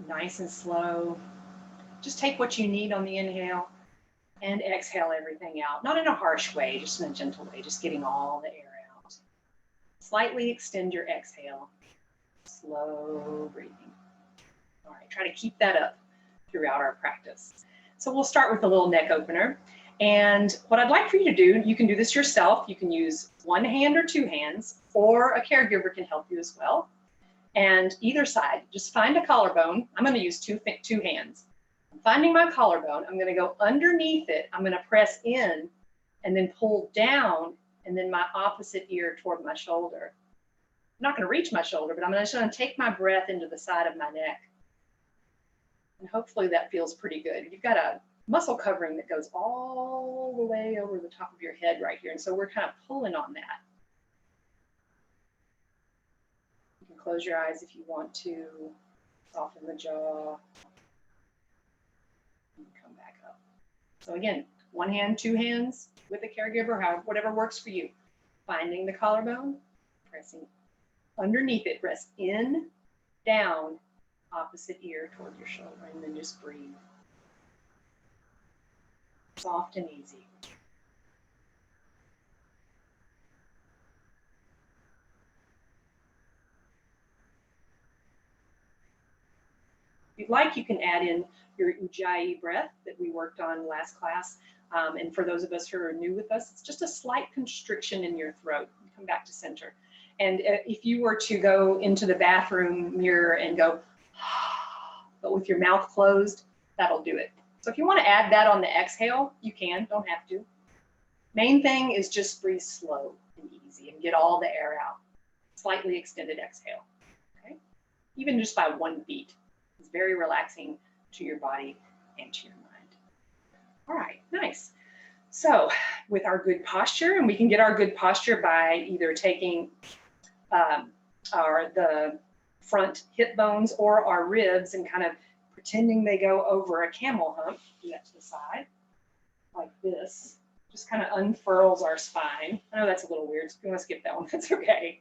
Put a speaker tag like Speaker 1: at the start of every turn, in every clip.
Speaker 1: nice and slow. Just take what you need on the inhale and exhale everything out. Not in a harsh way, just in a gentle way, just getting all the air out. Slightly extend your exhale. Slow breathing. All right, try to keep that up throughout our practice. So we'll start with a little neck opener. And what I'd like for you to do, you can do this yourself. You can use one hand or two hands, or a caregiver can help you as well. And either side, just find a collarbone. I'm going to use two hands. Finding my collarbone, I'm going to go underneath it. I'm going to press in and then pull down, and then my opposite ear toward my shoulder. I'm not going to reach my shoulder, but I'm just going to take my breath into the side of my neck. And hopefully that feels pretty good. You've got a muscle covering that goes all the way over the top of your head right here. And so we're kind of pulling on that. You can close your eyes if you want to, soften the jaw. Come back up. So again, one hand, two hands with a caregiver, whatever works for you. Finding the collarbone, pressing underneath it, press in, down, opposite ear toward your shoulder, and then just breathe. Soft and easy. If you'd like, you can add in your Ujjayi breath that we worked on last class. And for those of us who are new with us, it's just a slight constriction in your throat. You come back to center. And if you were to go into the bathroom mirror and go, but with your mouth closed, that'll do it. So if you want to add that on the exhale, you can, don't have to. Main thing is just breathe slow and easy and get all the air out. Slightly extended exhale, okay? Even just by 1 beat. It's very relaxing to your body and to your mind. All right, nice. So with our good posture, and we can get our good posture by either taking the front hip bones or our ribs and kind of pretending they go over a camel hump. Do that to the side, like this. Just kind of unfurls our spine. I know that's a little weird, so if you want to skip that one, that's okay.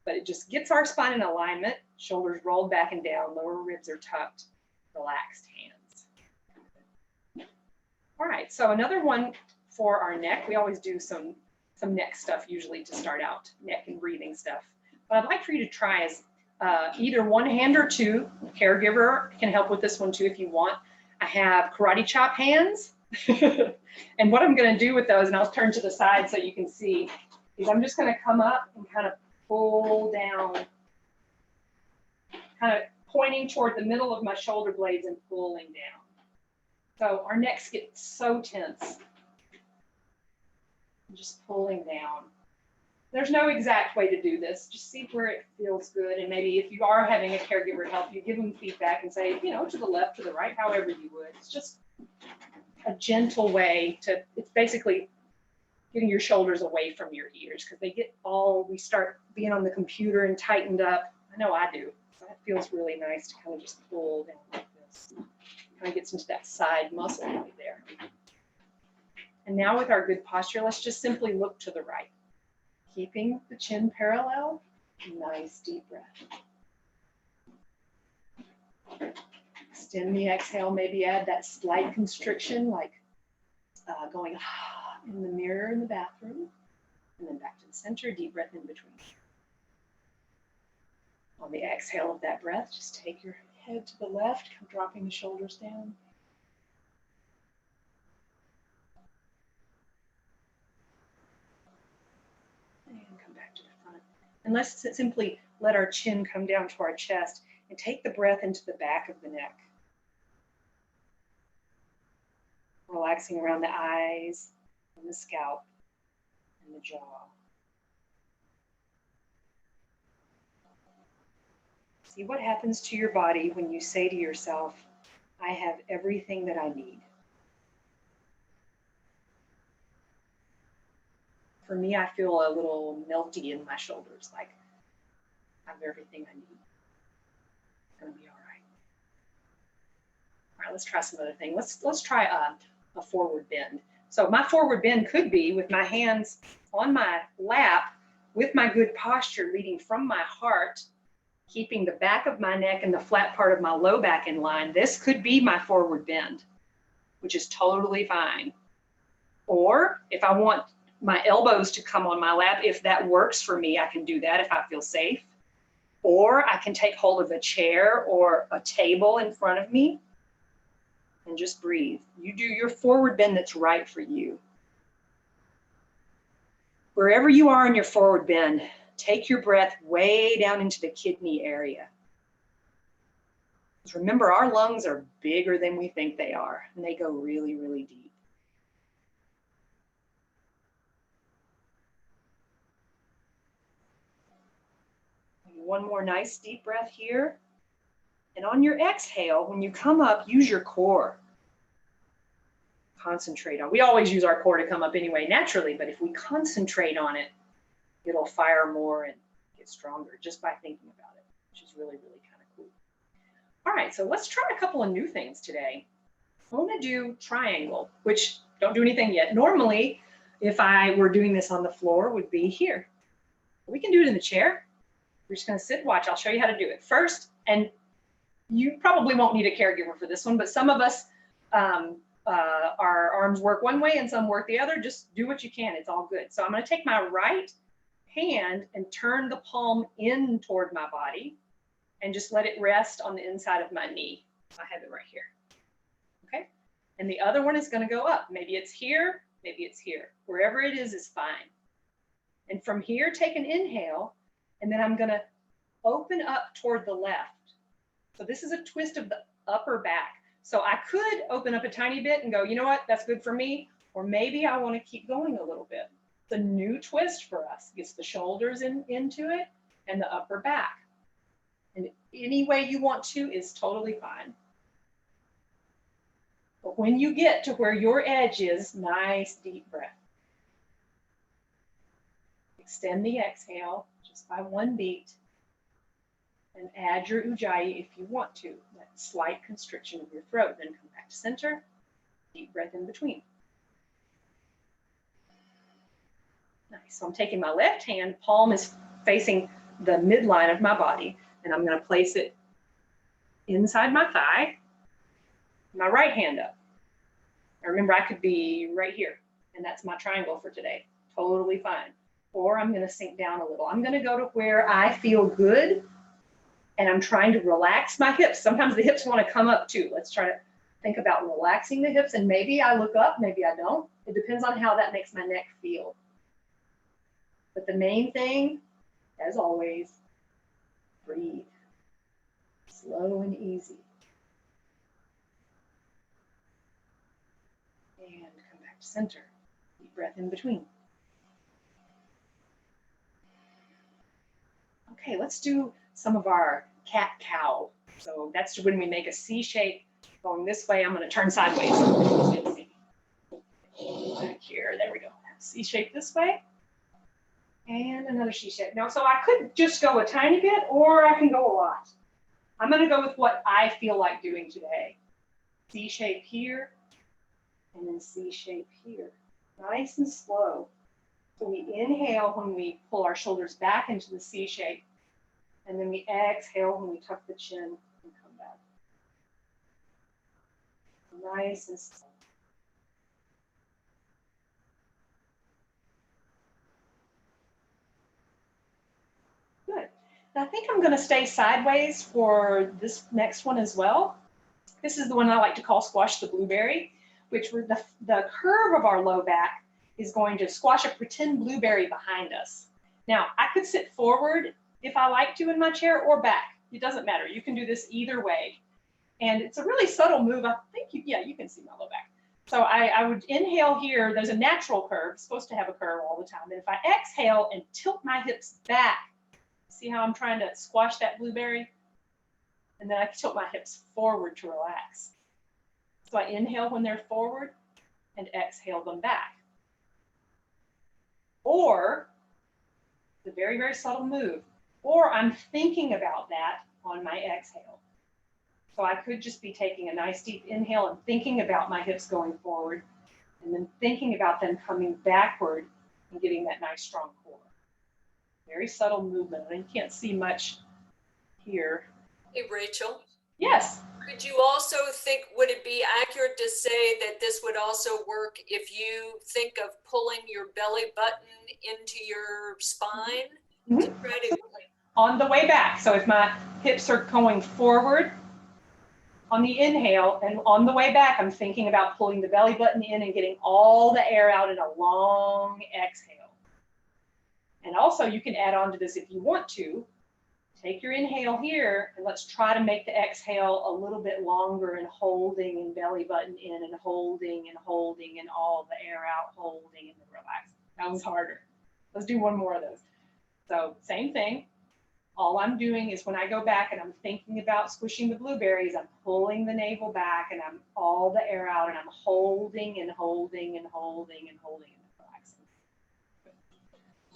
Speaker 1: But it just gets our spine in alignment, shoulders rolled back and down, lower ribs are tucked, relaxed hands. All right, so another one for our neck. We always do some neck stuff usually to start out, neck and breathing stuff. What I'd like for you to try is either one hand or two. Caregiver can help with this one too if you want. I have karate chop hands. And what I'm going to do with those, and I'll turn to the side so you can see, is I'm just going to come up and kind of pull down, kind of pointing toward the middle of my shoulder blades and pulling down. So our necks get so tense. Just pulling down. There's no exact way to do this. Just see where it feels good. And maybe if you are having a caregiver help you, give them feedback and say, you know, to the left, to the right, however you would. It's just a gentle way to, it's basically getting your shoulders away from your ears because they get all, we start being on the computer and tightened up. I know I do. So it feels really nice to kind of just pull down like this. Kind of gets into that side muscle right there. And now with our good posture, let's just simply look to the right. Keeping the chin parallel, nice deep breath. Extend the exhale, maybe add that slight constriction, like going in the mirror in the bathroom, and then back to the center, deep breath in between. On the exhale of that breath, just take your head to the left, dropping the shoulders down. And let's simply let our chin come down to our chest and take the breath into the back of the neck. Relaxing around the eyes and the scalp and the jaw. See what happens to your body when you say to yourself, I have everything that I need. For me, I feel a little melty in my shoulders, like I have everything I need. It's gonna be all right. All right, let's try some other thing. Let's try a forward bend. So my forward bend could be with my hands on my lap, with my good posture leading from my heart keeping the back of my neck and the flat part of my low back in line. This could be my forward bend, which is totally fine. Or if I want my elbows to come on my lap, if that works for me, I can do that if I feel safe. Or I can take hold of a chair or a table in front of me and just breathe. You do your forward bend that's right for you. Wherever you are in your forward bend, take your breath way down into the kidney area. Remember, our lungs are bigger than we think they are, and they go really, really deep. One more nice deep breath here. And on your exhale, when you come up, use your core. Concentrate on. We always use our core to come up anyway, naturally, but if we concentrate on it, it'll fire more and get stronger just by thinking about it, which is really, really kind of cool. All right, so let's try a couple of new things today. I want to do triangle, which don't do anything yet. Normally, if I were doing this on the floor, would be here. We can do it in the chair. We're just going to sit and watch. I'll show you how to do it first. And you probably won't need a caregiver for this one, but some of us, our arms work one way and some work the other. Just do what you can. It's all good. So I'm going to take my right hand and turn the palm in toward my body and just let it rest on the inside of my knee. I have it right here. Okay. And the other one is going to go up. Maybe it's here. Maybe it's here. Wherever it is fine. And from here, take an inhale. And then I'm going to open up toward the left. So this is a twist of the upper back. So I could open up a tiny bit and go, you know what, that's good for me. Or maybe I want to keep going a little bit. It's a new twist for us. Gets the shoulders into it and the upper back. And any way you want to is totally fine. But when you get to where your edge is, nice deep breath. Extend the exhale just by one beat. And add your ujjayi if you want to. That slight constriction of your throat. Then come back to center. Deep breath in between. Nice. So I'm taking my left hand. Palm is facing the midline of my body. And I'm going to place it inside my thigh. My right hand up. Now remember, I could be right here. And that's my triangle for today. Totally fine. Or I'm going to sink down a little. I'm going to go to where I feel good. And I'm trying to relax my hips. Sometimes the hips want to come up too. Let's try to think about relaxing the hips. And maybe I look up, maybe I don't. It depends on how that makes my neck feel. But the main thing, as always, breathe. Slow and easy. And come back to center. Deep breath in between. Okay, let's do some of our cat-cow. So that's when we make a C shape going this way. I'm going to turn sideways. Back here, there we go. C shape this way. And another C shape. Now, so I could just go a tiny bit or I can go a lot. I'm going to go with what I feel like doing today. C shape here and then C shape here. Nice and slow. So we inhale when we pull our shoulders back into the C shape. And then we exhale when we tuck the chin and come back. Nice and slow. Good. And I think I'm going to stay sideways for this next one as well. This is the one I like to call squash the blueberry, which the curve of our low back is going to squash a pretend blueberry behind us. Now, I could sit forward if I like to in my chair or back. It doesn't matter. You can do this either way. And it's a really subtle move. I think you can see my low back. So I would inhale here. There's a natural curve. It's supposed to have a curve all the time. And if I exhale and tilt my hips back, see how I'm trying to squash that blueberry? And then I tilt my hips forward to relax. So I inhale when they're forward and exhale them back. Or, the very, very subtle move. Or I'm thinking about that on my exhale. So I could just be taking a nice deep inhale and thinking about my hips going forward and then thinking about them coming backward and getting that nice strong core. Very subtle movement. And you can't see much here.
Speaker 2: Hey, Rachel.
Speaker 1: Yes.
Speaker 2: Could you also think, would it be accurate to say that this would also work if you think of pulling your belly button into your spine?
Speaker 1: Mm-hmm.
Speaker 2: To try to,
Speaker 1: on the way back. So if my hips are going forward on the inhale, and on the way back, I'm thinking about pulling the belly button in and getting all the air out in a long exhale. And also you can add on to this if you want to. Take your inhale here and let's try to make the exhale a little bit longer and holding and belly button in and holding and holding and all the air out, holding and then relax. That was harder. Let's do one more of those. So same thing. All I'm doing is when I go back and I'm thinking about squishing the blueberries, I'm pulling the navel back and I'm all the air out and I'm holding and holding and holding and holding and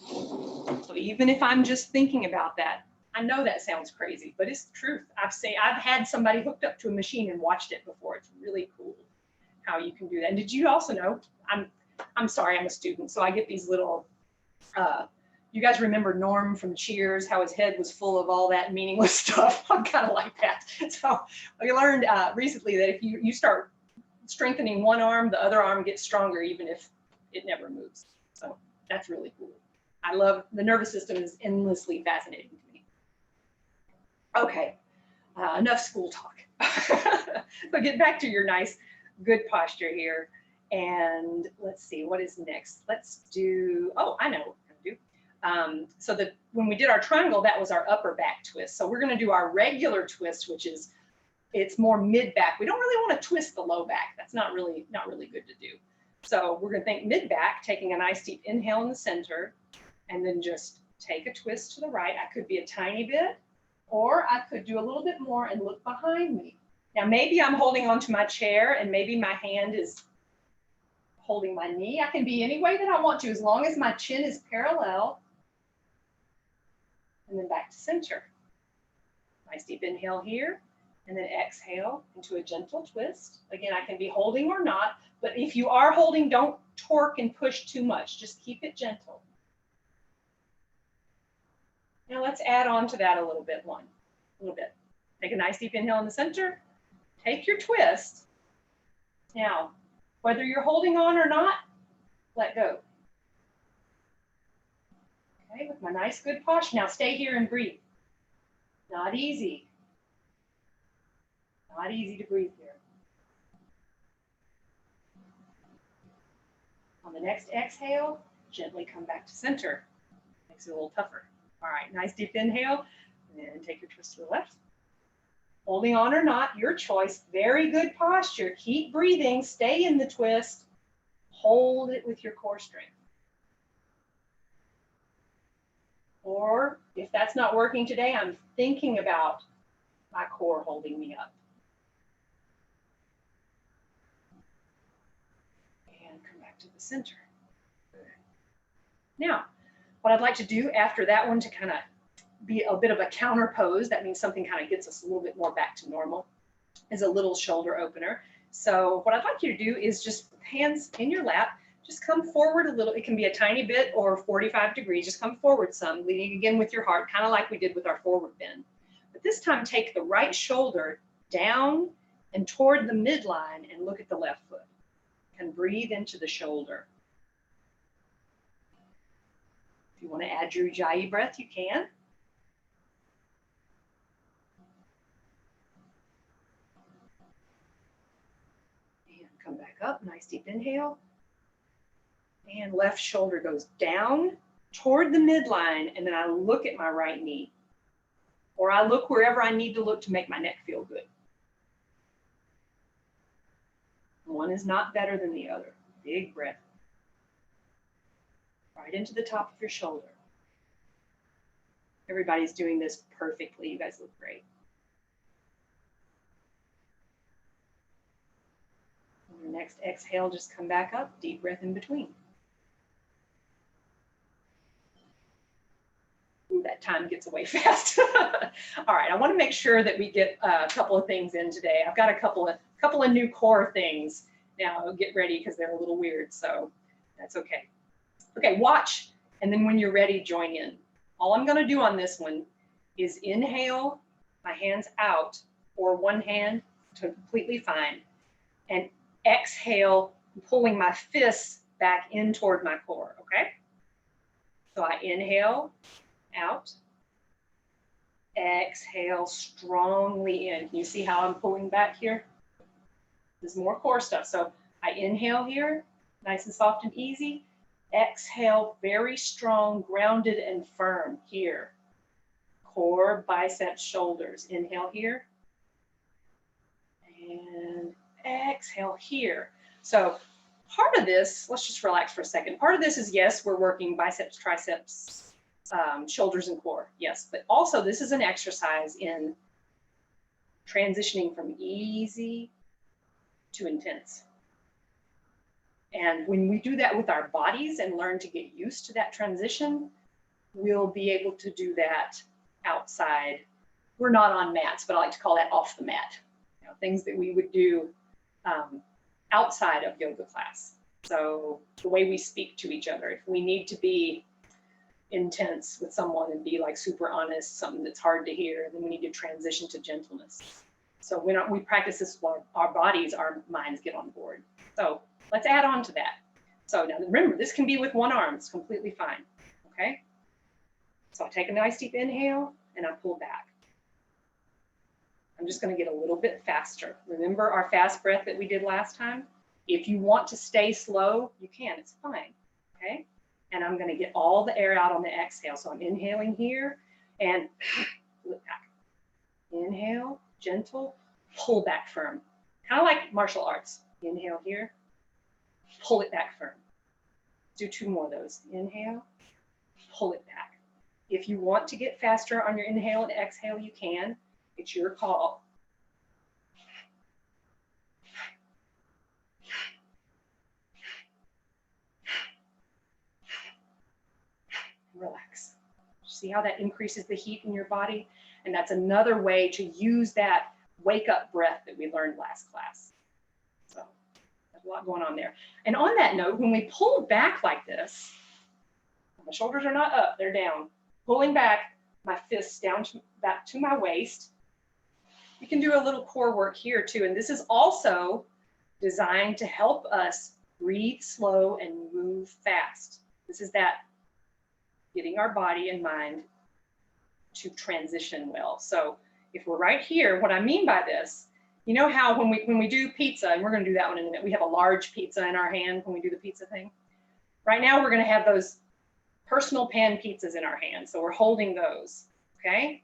Speaker 1: relaxing. So even if I'm just thinking about that, I know that sounds crazy, but it's the truth. I've had somebody hooked up to a machine and watched it before. It's really cool how you can do that. And did you also know, I'm sorry, I'm a student, so I get these little, you guys remember Norm from Cheers, how his head was full of all that meaningless stuff? I'm kind of like that. So I learned recently that if you start strengthening one arm, the other arm gets stronger even if it never moves. So that's really cool. I love, the nervous system is endlessly fascinating to me. Okay, enough school talk. So get back to your nice, good posture here. And let's see, what is next? Let's do, oh, I know what we're gonna do. So when we did our triangle, that was our upper back twist. So we're gonna do our regular twist, which is, it's more mid back. We don't really wanna twist the low back. That's not really good to do. So we're gonna think mid back, taking a nice deep inhale in the center, and then just take a twist to the right. I could be a tiny bit, or I could do a little bit more and look behind me. Now, maybe I'm holding onto my chair and maybe my hand is holding my knee. I can be any way that I want to, as long as my chin is parallel. And then back to center. Nice deep inhale here, and then exhale into a gentle twist. Again, I can be holding or not, but if you are holding, don't torque and push too much. Just keep it gentle. Now let's add on to that a little bit. Take a nice deep inhale in the center, take your twist. Now, whether you're holding on or not, let go. Okay, with my nice good posture. Now stay here and breathe. Not easy. Not easy to breathe here. On the next exhale, gently come back to center. Makes it a little tougher. All right, nice deep inhale, and take your twist to the left. Holding on or not, your choice. Very good posture. Keep breathing, stay in the twist. Hold it with your core strength. Or if that's not working today, I'm thinking about my core holding me up. And come back to the center. Now, what I'd like to do after that one to kind of be a bit of a counter pose, that means something kind of gets us a little bit more back to normal, is a little shoulder opener. So what I'd like you to do is just hands in your lap, just come forward a little. It can be a tiny bit or 45 degrees, just come forward some, leading again with your heart, kind of like we did with our forward bend. But this time take the right shoulder down and toward the midline and look at the left foot. And breathe into the shoulder. If you want to add your Ujjayi breath, you can. And come back up, nice deep inhale. And left shoulder goes down toward the midline, and then I look at my right knee. Or I look wherever I need to look to make my neck feel good. One is not better than the other. Big breath. Right into the top of your shoulder. Everybody's doing this perfectly. You guys look great. On your next exhale, just come back up. Deep breath in between. Ooh, that time gets away fast. All right, I want to make sure that we get a couple of things in today. I've got a couple of new core things. Now get ready because they're a little weird, so that's okay. Okay, watch, and then when you're ready, join in. All I'm going to do on this one is inhale my hands out, or one hand, completely fine. And exhale, pulling my fists back in toward my core, okay? So I inhale, out. Exhale strongly in. Can you see how I'm pulling back here? There's more core stuff. So I inhale here, nice and soft and easy. Exhale, very strong, grounded and firm here. Core, biceps, shoulders. Inhale here. And exhale here. So part of this, let's just relax for a second. Part of this is, yes, we're working biceps, triceps, shoulders and core, yes. But also this is an exercise in transitioning from easy to intense. And when we do that with our bodies and learn to get used to that transition, we'll be able to do that outside. We're not on mats, but I like to call that off the mat. You know, things that we would do outside of yoga class. So the way we speak to each other, if we need to be intense with someone and be like super honest, something that's hard to hear, then we need to transition to gentleness. So when we practice this, our bodies, our minds get on board. So let's add on to that. So now remember, this can be with one arm. It's completely fine, okay? So I take a nice deep inhale and I pull back. I'm just gonna get a little bit faster. Remember our fast breath that we did last time? If you want to stay slow, you can, it's fine, okay? And I'm gonna get all the air out on the exhale. So I'm inhaling here and pull it back. Inhale, gentle, pull back firm. Kind of like martial arts. Inhale here, pull it back firm. Do 2 more of those. Inhale, pull it back. If you want to get faster on your inhale and exhale, you can. It's your call. Relax. See how that increases the heat in your body? And that's another way to use that wake up breath that we learned last class. So there's a lot going on there. And on that note, when we pull back like this, my shoulders are not up, they're down. Pulling back, my fists down back to my waist. You can do a little core work here too. And this is also designed to help us breathe slow and move fast. This is that getting our body and mind to transition well. So if we're right here, what I mean by this, you know how when we do pizza, and we're gonna do that one in a minute, we have a large pizza in our hand when we do the pizza thing. Right now we're gonna have those personal pan pizzas in our hand. So we're holding those, okay?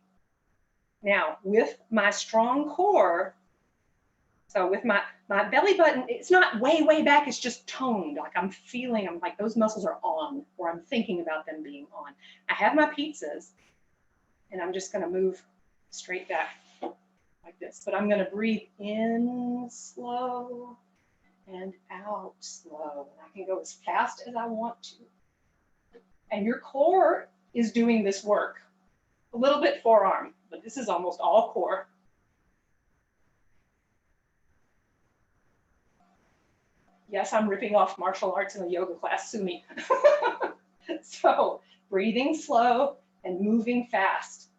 Speaker 1: Now with my strong core, so with my belly button, it's not way, way back, it's just toned. Like I'm feeling, I'm like those muscles are on, or I'm thinking about them being on. I have my pizzas and I'm just gonna move straight back like this. But I'm gonna breathe in slow and out slow. And I can go as fast as I want to. And your core is doing this work. A little bit forearm, but this is almost all core. Yes, I'm ripping off martial arts in a yoga class, sue me. So breathing slow and moving fast.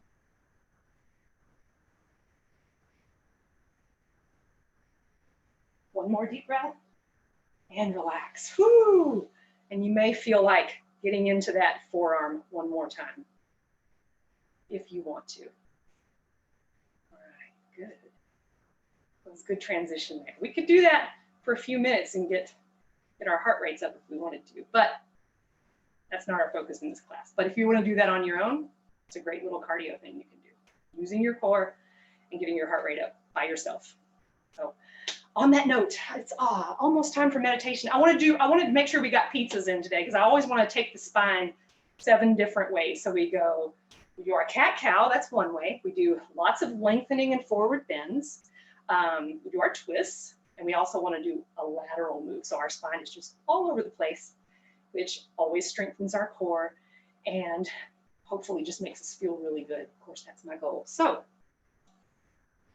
Speaker 1: One more deep breath and relax. Whoo! And you may feel like getting into that forearm one more time if you want to. All right, good. That was good transition there. We could do that for a few minutes and get our heart rates up if we wanted to, but that's not our focus in this class. But if you want to do that on your own, it's a great little cardio thing you can do, using your core and getting your heart rate up by yourself. So on that note, it's almost time for meditation. I want to make sure we got pizzas in today, because I always want to take the spine 7 different ways. So we do our cat-cow, that's one way. We do lots of lengthening and forward bends. We do our twists. And we also want to do a lateral move. So our spine is just all over the place, which always strengthens our core and hopefully just makes us feel really good. Of course, that's my goal. So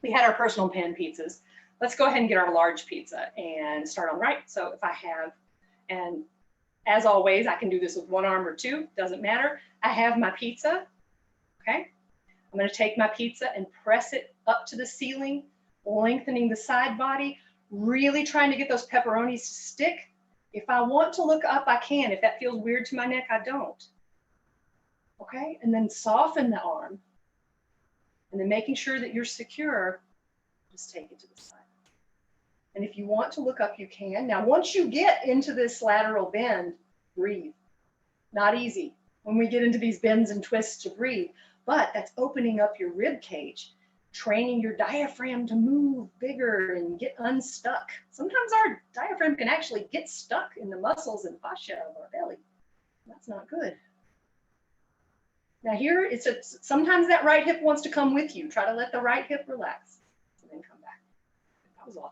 Speaker 1: we had our personal pan pizzas. Let's go ahead and get our large pizza and start on the right. So if I have, and as always, I can do this with one arm or 2, doesn't matter. I have my pizza, okay? I'm going to take my pizza and press it up to the ceiling, lengthening the side body, really trying to get those pepperonis to stick. If I want to look up, I can. If that feels weird to my neck, I don't. Okay, and then soften the arm. And then making sure that you're secure, just take it to the side. And if you want to look up, you can. Now, once you get into this lateral bend, breathe. Not easy when we get into these bends and twists to breathe, but that's opening up your rib cage, training your diaphragm to move bigger and get unstuck. Sometimes our diaphragm can actually get stuck in the muscles and fascia of our belly. That's not good. Now here, sometimes that right hip wants to come with you. Try to let the right hip relax and then come back. That was a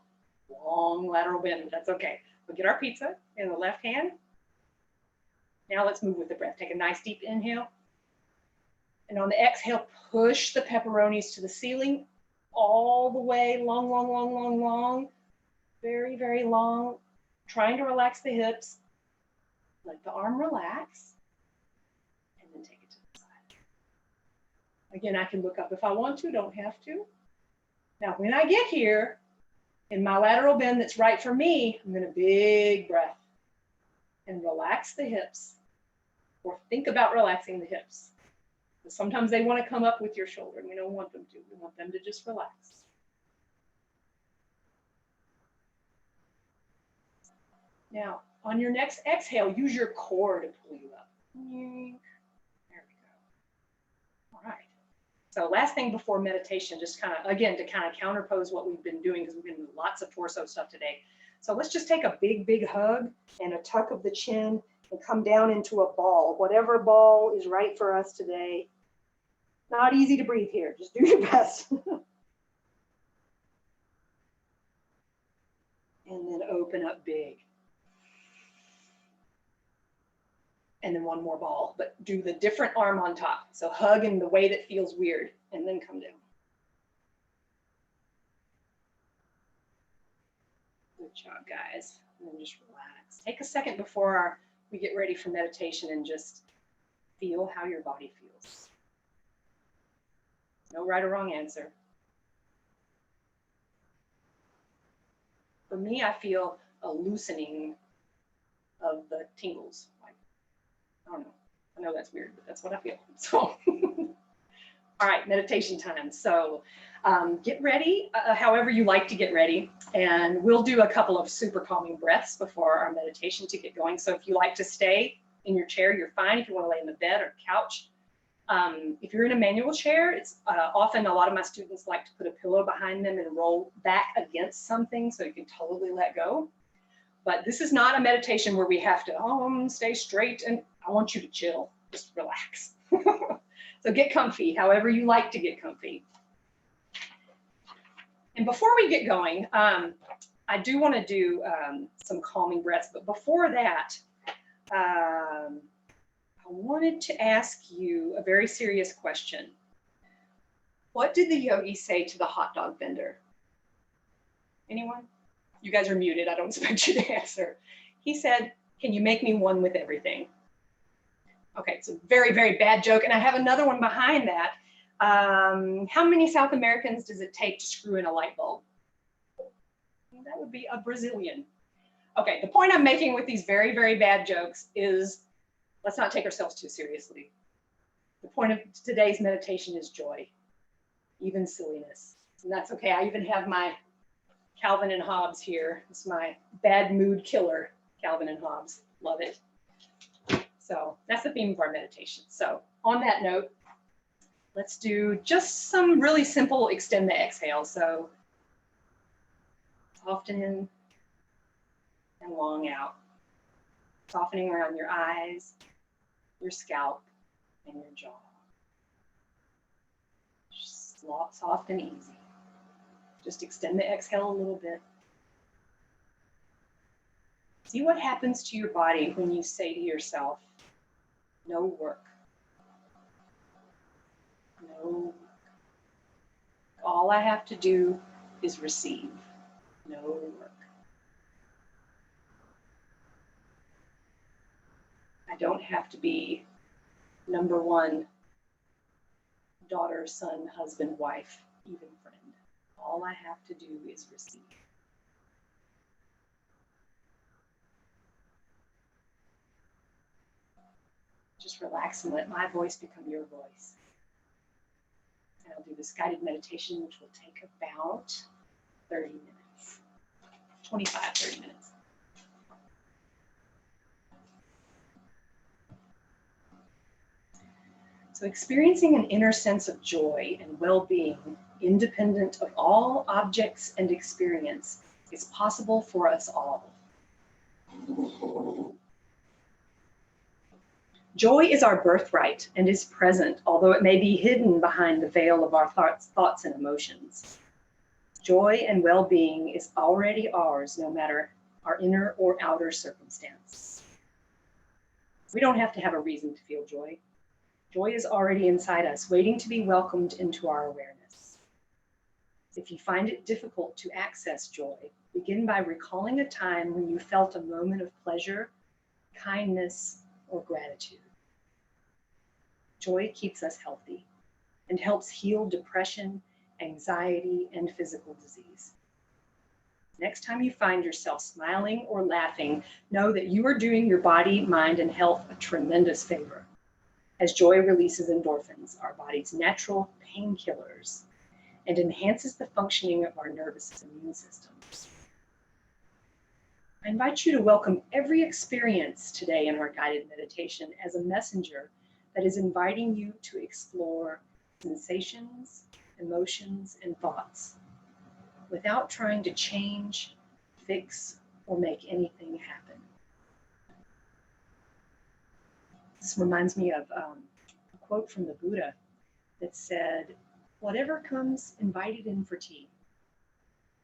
Speaker 1: long lateral bend, but that's okay. We'll get our pizza in the left hand. Now let's move with the breath. Take a nice deep inhale. And on the exhale, push the pepperonis to the ceiling all the way, long, long, long, long, long. Very, very long. Trying to relax the hips. Let the arm relax. And then take it to the side. Again, I can look up if I want to, don't have to. Now, when I get here, in my lateral bend that's right for me, I'm going to big breath and relax the hips, or think about relaxing the hips. Sometimes they want to come up with your shoulder, and we don't want them to. We want them to just relax. Now, on your next exhale, use your core to pull you up. There we go. All right. So last thing before meditation, just kind of, again, to kind of counterpose what we've been doing, because we've been doing lots of torso stuff today. So let's just take a big, big hug and a tuck of the chin and come down into a ball, whatever ball is right for us today. Not easy to breathe here. Just do your best. And then open up big. And then one more ball, but do the different arm on top. So hug in the way that feels weird, and then come down. Good job, guys. And then just relax. Take a second before we get ready for meditation and just feel how your body feels. No right or wrong answer. For me, I feel a loosening of the tingles. Like, I don't know. I know that's weird, but that's what I feel. So, all right, meditation time. So get ready, however you like to get ready. And we'll do a couple of super calming breaths before our meditation to get going. So if you like to stay in your chair, you're fine. If you want to lay in the bed or couch. If you're in a manual chair, it's often a lot of my students like to put a pillow behind them and roll back against something so you can totally let go. But this is not a meditation where we have to stay straight, and I want you to chill, just relax. So get comfy, however you like to get comfy. And before we get going, I do want to do some calming breaths, but before that, I wanted to ask you a very serious question. What did the yogi say to the hot dog vendor? Anyone? You guys are muted. I don't expect you to answer. He said, "Can you make me one with everything?" Okay, it's a very, very bad joke. And I have another one behind that. How many South Americans does it take to screw in a light bulb? That would be a Brazilian. Okay, the point I'm making with these very, very bad jokes is let's not take ourselves too seriously. The point of today's meditation is joy, even silliness. And that's okay. I even have my Calvin and Hobbes here. It's my bad mood killer, Calvin and Hobbes. Love it. So that's the theme of our meditation. So on that note, let's do just some really simple extend the exhale. So soften in and long out. Softening around your eyes, your scalp, and your jaw. Just soft and easy. Just extend the exhale a little bit. See what happens to your body when you say to yourself, no work. No work. All I have to do is receive. No work. I don't have to be number one daughter, son, husband, wife, even friend. All I have to do is receive. Just relax and let my voice become your voice. And I'll do this guided meditation, which will take about 30 minutes, 25, 30 minutes. So experiencing an inner sense of joy and well-being, independent of all objects and experience, is possible for us all. Joy is our birthright and is present, although it may be hidden behind the veil of our thoughts and emotions. Joy and well-being is already ours, no matter our inner or outer circumstance. We don't have to have a reason to feel joy. Joy is already inside us, waiting to be welcomed into our awareness. If you find it difficult to access joy, begin by recalling a time when you felt a moment of pleasure, kindness, or gratitude. Joy keeps us healthy and helps heal depression, anxiety, and physical disease. Next time you find yourself smiling or laughing, know that you are doing your body, mind, and health a tremendous favor. As joy releases endorphins, our body's natural painkillers, and enhances the functioning of our nervous and immune systems. I invite you to welcome every experience today in our guided meditation as a messenger that is inviting you to explore sensations, emotions, and thoughts without trying to change, fix, or make anything happen. This reminds me of a quote from the Buddha that said, "Whatever comes, invite it in for tea."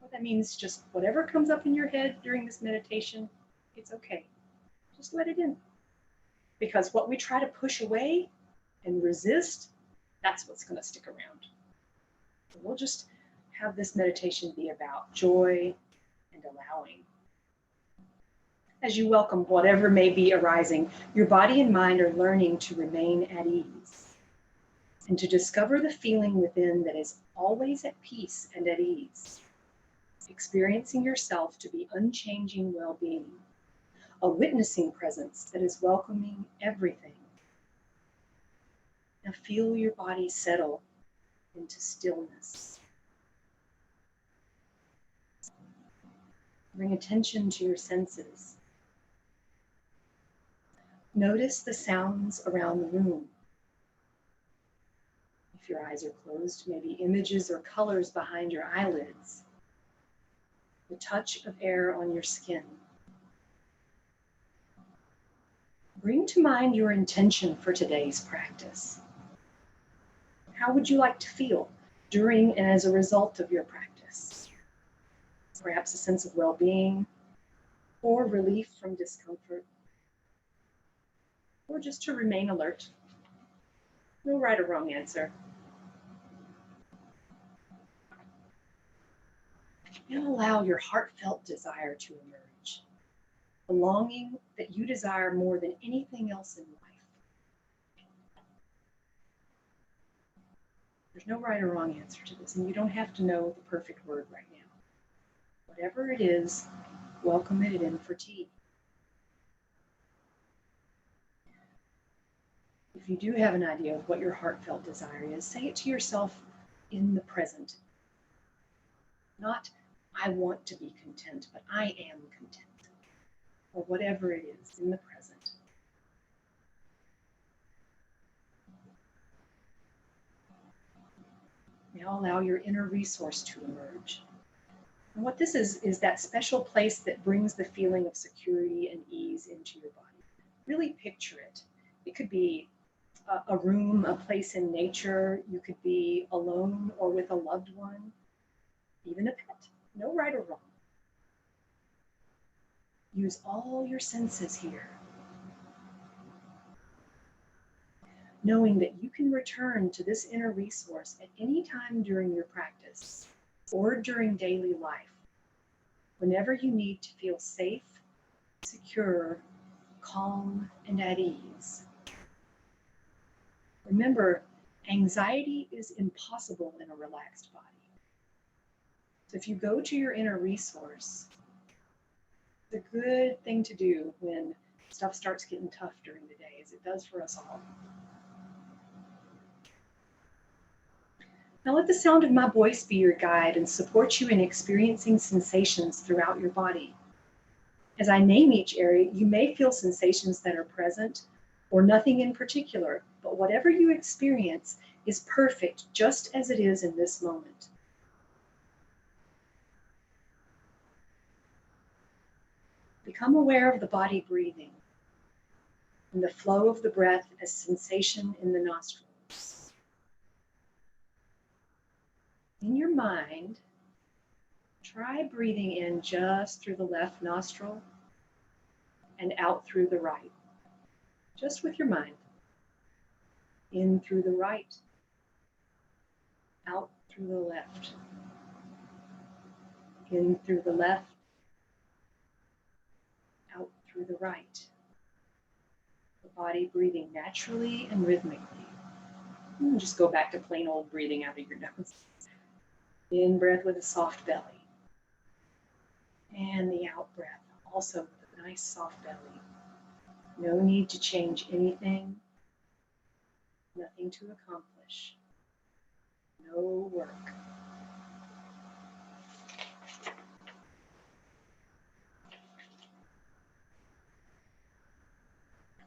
Speaker 1: What that means, just whatever comes up in your head during this meditation, it's okay. Just let it in. Because what we try to push away and resist, that's what's going to stick around. So we'll just have this meditation be about joy and allowing. As you welcome whatever may be arising, your body and mind are learning to remain at ease and to discover the feeling within that is always at peace and at ease, experiencing yourself to be unchanging well-being, a witnessing presence that is welcoming everything. Now feel your body settle into stillness. Bring attention to your senses. Notice the sounds around the room. If your eyes are closed, maybe images or colors behind your eyelids. The touch of air on your skin. Bring to mind your intention for today's practice. How would you like to feel during and as a result of your practice? Perhaps a sense of well-being, or relief from discomfort, or just to remain alert. No right or wrong answer. And allow your heartfelt desire to emerge, a longing that you desire more than anything else in life. There's no right or wrong answer to this, and you don't have to know the perfect word right now. Whatever it is, welcome it in for tea. If you do have an idea of what your heartfelt desire is, say it to yourself in the present. Not, I want to be content, but I am content. Or whatever it is in the present. Now allow your inner resource to emerge. And what this is that special place that brings the feeling of security and ease into your body. Really picture it. It could be a room, a place in nature. You could be alone or with a loved one, even a pet. No right or wrong. Use all your senses here. Knowing that you can return to this inner resource at any time during your practice or during daily life, whenever you need to feel safe, secure, calm, and at ease. Remember, Anxiety is impossible in a relaxed body. So if you go to your inner resource, it's a good thing to do when stuff starts getting tough during the day, as it does for us all. Now let the sound of my voice be your guide and support you in experiencing sensations throughout your body. As I name each area, you may feel sensations that are present or nothing in particular, but whatever you experience is perfect just as it is in this moment. Become aware of the body breathing and the flow of the breath as sensation in the nostrils. In your mind, try breathing in just through the left nostril and out through the right, just with your mind. In through the right, out through the left. In through the left, out through the right. The body breathing naturally and rhythmically. And just go back to plain old breathing out of your nose. In breath with a soft belly. And the out breath, also with a nice soft belly. No need to change anything. Nothing to accomplish. No work.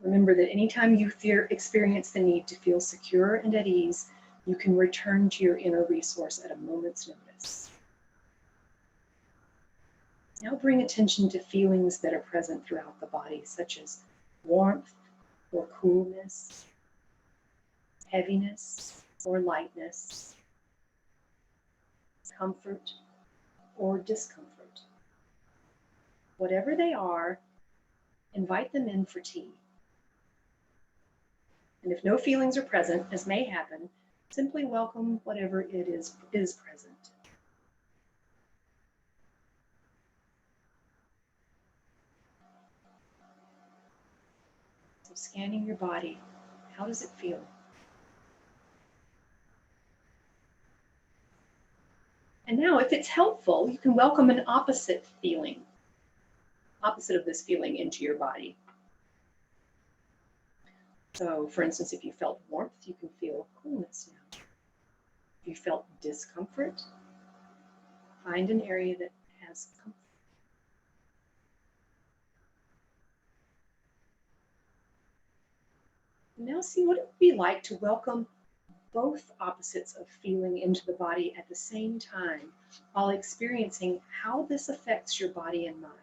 Speaker 1: Remember that anytime you experience the need to feel secure and at ease, you can return to your inner resource at a moment's notice. Now bring attention to feelings that are present throughout the body, such as warmth or coolness, heaviness or lightness, comfort or discomfort. Whatever they are, invite them in for tea. And if no feelings are present, as may happen, simply welcome whatever it is present. So scanning your body, how does it feel? And now, if it's helpful, you can welcome an opposite of this feeling into your body. So, for instance, if you felt warmth, you can feel coolness now. If you felt discomfort, find an area that has comfort. And now see what it would be like to welcome both opposites of feeling into the body at the same time, while experiencing how this affects your body and mind.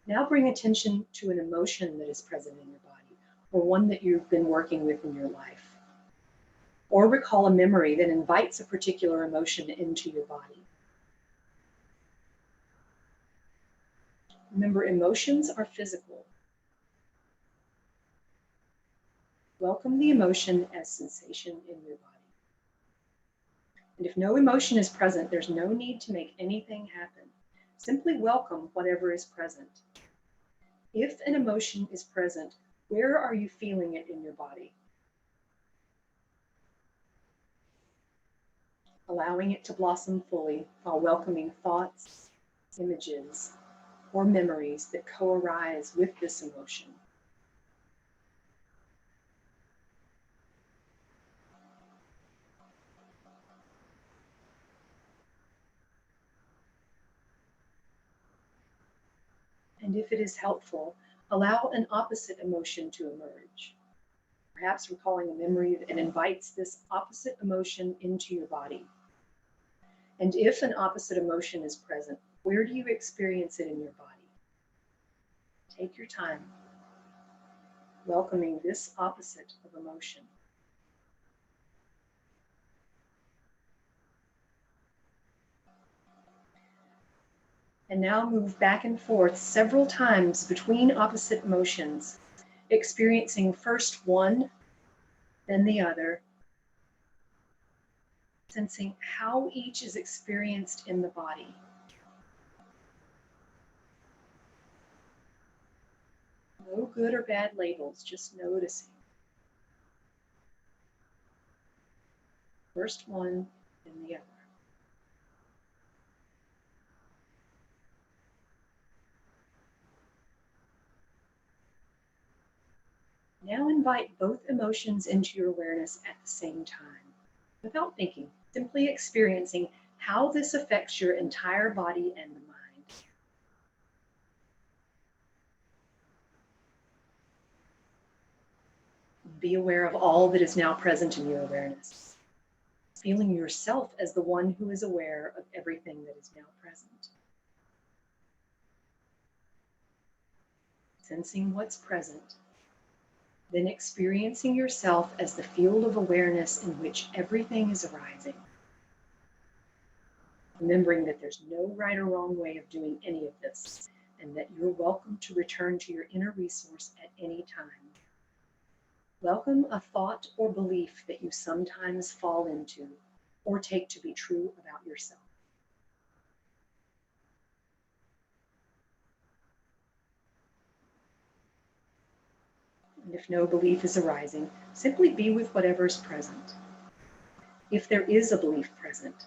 Speaker 1: Now bring attention to an emotion that is present in your body, or one that you've been working with in your life. Or recall a memory that invites a particular emotion into your body. Remember, emotions are physical. Welcome the emotion as sensation in your body. And if no emotion is present, there's no need to make anything happen. Simply welcome whatever is present. If an emotion is present, where are you feeling it in your body? Allowing it to blossom fully while welcoming thoughts, images, or memories that co-arise with this emotion. And if it is helpful, allow an opposite emotion to emerge. Perhaps recalling a memory that invites this opposite emotion into your body. And if an opposite emotion is present, where do you experience it in your body? Take your time, welcoming this opposite of emotion. And now move back and forth several times between opposite emotions, experiencing first one, then the other, sensing how each is experienced in the body. No good or bad labels, just noticing. First one, then the other. Now invite both emotions into your awareness at the same time, without thinking, simply experiencing how this affects your entire body and the mind. Be aware of all that is now present in your awareness, feeling yourself as the one who is aware of everything that is now present. Sensing what's present, then experiencing yourself as the field of awareness in which everything is arising. Remembering that there's no right or wrong way of doing any of this, and that you're welcome to return to your inner resource at any time. Welcome a thought or belief that you sometimes fall into or take to be true about yourself. And if no belief is arising, simply be with whatever is present. If there is a belief present,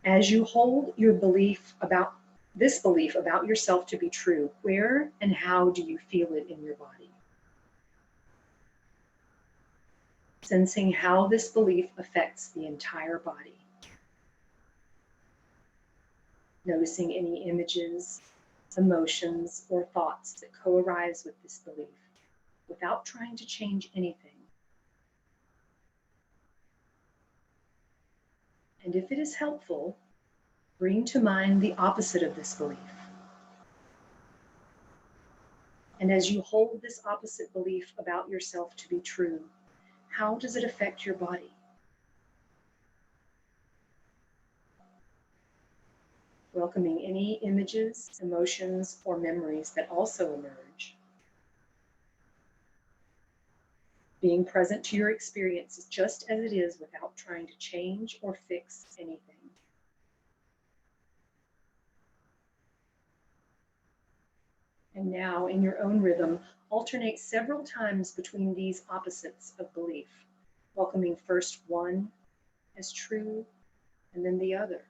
Speaker 1: as you hold your belief about yourself to be true, where and how do you feel it in your body? Sensing how this belief affects the entire body. Noticing any images, emotions, or thoughts that co-arise with this belief, without trying to change anything. And if it is helpful, bring to mind the opposite of this belief. And as you hold this opposite belief about yourself to be true, how does it affect your body? Welcoming any images, emotions, or memories that also emerge. Being present to your experience just as it is without trying to change or fix anything. And now, in your own rhythm, alternate several times between these opposites of belief, welcoming first one as true and then the other.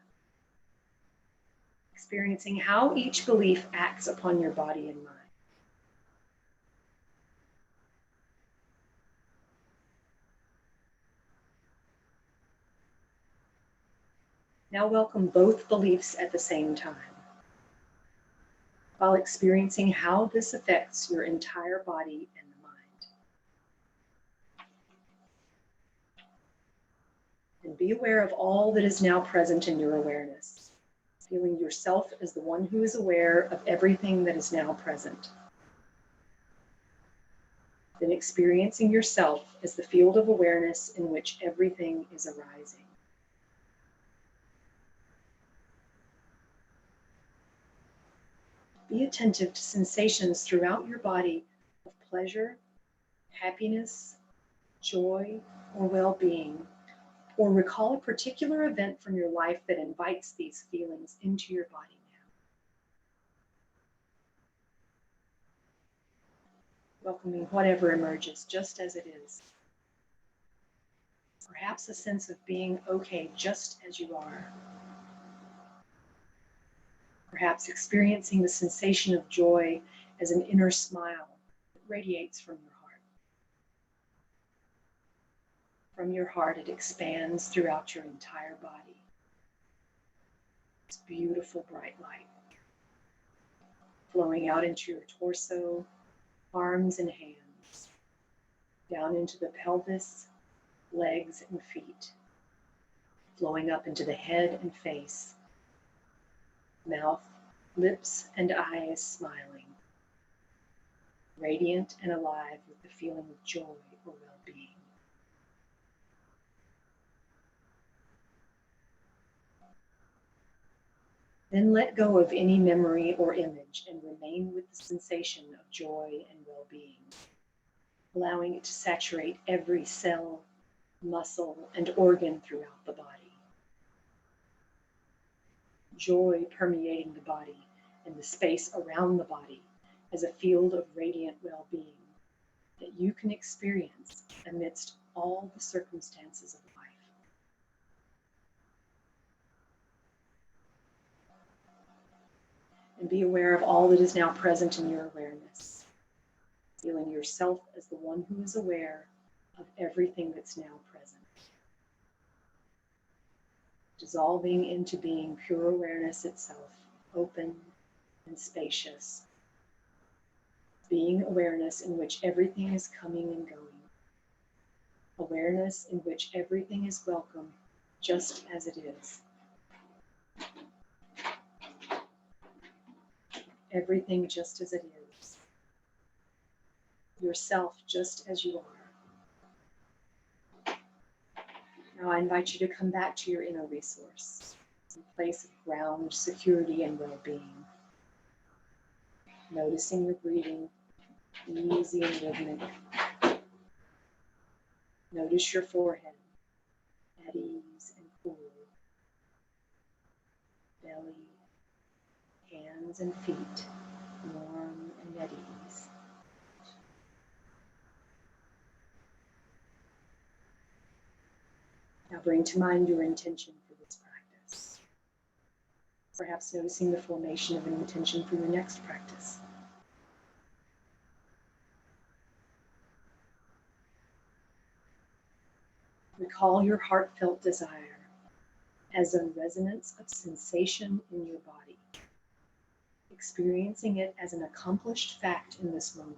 Speaker 1: Experiencing how each belief acts upon your body and mind. Now welcome both beliefs at the same time, while experiencing how this affects your entire body and the mind. And be aware of all that is now present in your awareness, feeling yourself as the one who is aware of everything that is now present. Then experiencing yourself as the field of awareness in which everything is arising. Be attentive to sensations throughout your body of pleasure, happiness, joy, or well-being, or recall a particular event from your life that invites these feelings into your body now. Welcoming whatever emerges just as it is. Perhaps a sense of being okay just as you are. Perhaps experiencing the sensation of joy as an inner smile that radiates from your heart. From your heart, it expands throughout your entire body. It's beautiful bright light, flowing out into your torso, arms and hands, down into the pelvis, legs and feet, flowing up into the head and face, mouth, lips and eyes smiling, radiant and alive with the feeling of joy or well-being. Then let go of any memory or image and remain with the sensation of joy and well-being, allowing it to saturate every cell, muscle, and organ throughout the body. Joy permeating the body and the space around the body as a field of radiant well-being that you can experience amidst all the circumstances of life. And be aware of all that is now present in your awareness, feeling yourself as the one who is aware of everything that's now present. Dissolving into being pure awareness itself, open and spacious. Being awareness in which everything is coming and going. Awareness in which everything is welcome just as it is. Everything just as it is. Yourself just as you are. Now I invite you to come back to your inner resource, a place of ground, security, and well-being. Noticing your breathing, easy and rhythmic. Notice your forehead, at ease and cool. Belly, hands and feet, warm and at ease. Now bring to mind your intention for this practice. Perhaps noticing the formation of an intention for your next practice. Recall your heartfelt desire as a resonance of sensation in your body, experiencing it as an accomplished fact in this moment.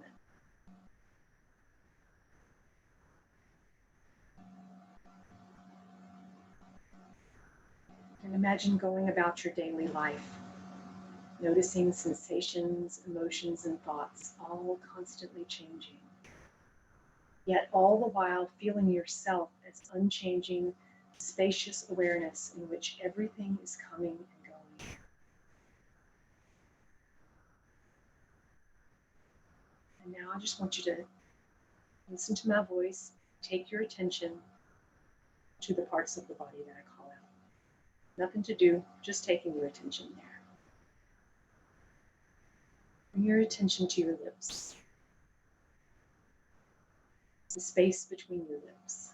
Speaker 1: And imagine going about your daily life, noticing sensations, emotions, and thoughts all constantly changing. Yet all the while feeling yourself as unchanging, spacious awareness in which everything is coming and going. And now I just want you to listen to my voice, take your attention to the parts of the body that I call out. Nothing to do, just taking your attention there. Bring your attention to your lips, the space between your lips.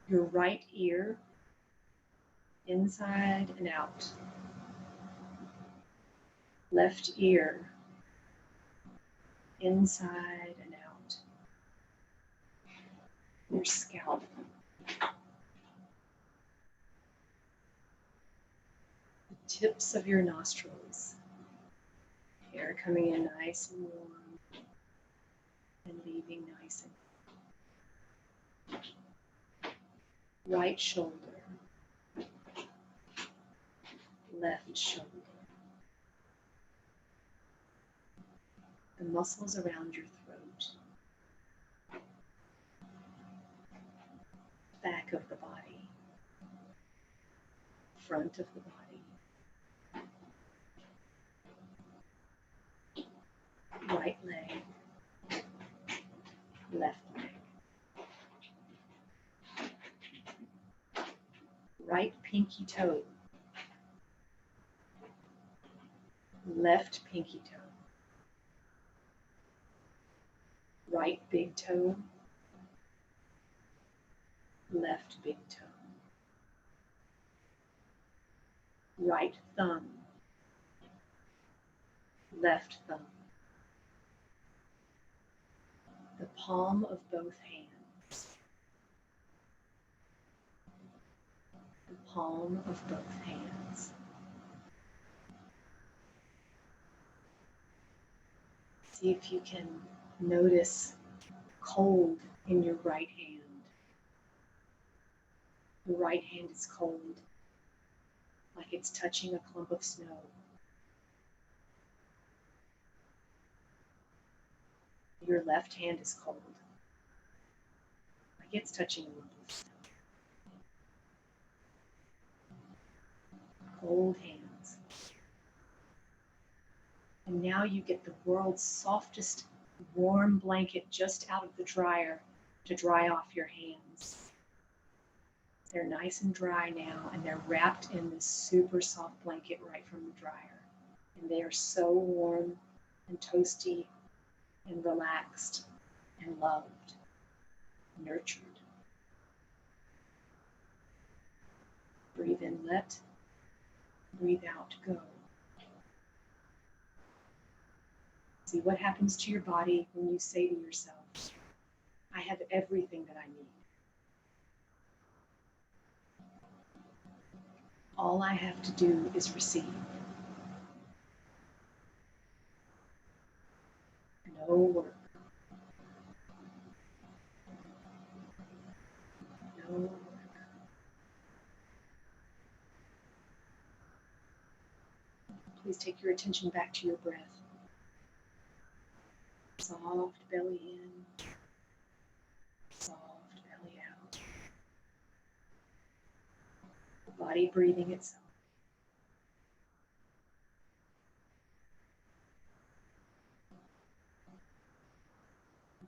Speaker 1: Your right ear, inside and out. Left ear, inside and out. Your scalp. The tips of your nostrils. Air coming in nice and warm and leaving nice and warm. Right shoulder. Left shoulder. The muscles around your throat. Back of the body. Front of the body. Right leg. Left leg. Right pinky toe. Left pinky toe. Right big toe. Left big toe. Right thumb. Left thumb. The palm of both hands. The palm of both hands. See if you can notice cold in your right hand. Your right hand is cold, like it's touching a clump of snow. Your left hand is cold, like it's touching a lump of snow. Cold hands. And now you get the world's softest, warm blanket just out of the dryer to dry off your hands. They're nice and dry now, and they're wrapped in this super soft blanket right from the dryer. And they are so warm and toasty and relaxed and loved, nurtured. Breathe in, let. Breathe out, go. See what happens to your body when you say to yourself, I have everything that I need. All I have to do is receive. No work. No work. Please take your attention back to your breath. Soft belly in, soft belly out. The body breathing itself.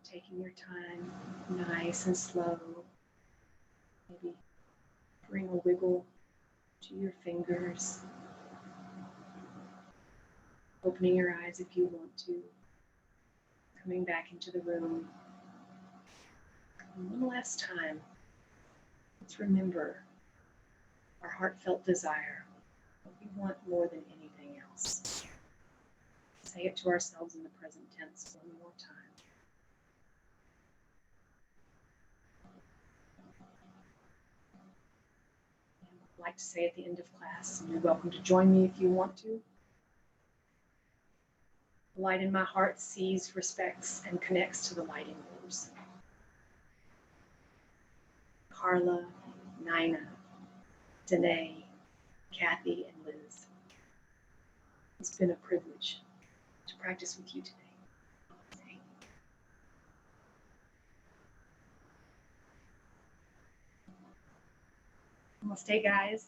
Speaker 1: Taking your time, nice and slow. Maybe bring a wiggle to your fingers. Opening your eyes if you want to. Coming back into the room. And one last time, let's remember our heartfelt desire, what we want more than anything else. Say it to ourselves in the present tense one more time. And I'd like to say at the end of class, and you're welcome to join me if you want to. The light in my heart sees, respects, and connects to the light in yours. Carla, Nina, Danae, Kathy, and Liz. It's been a privilege to practice with you today. Namaste, guys.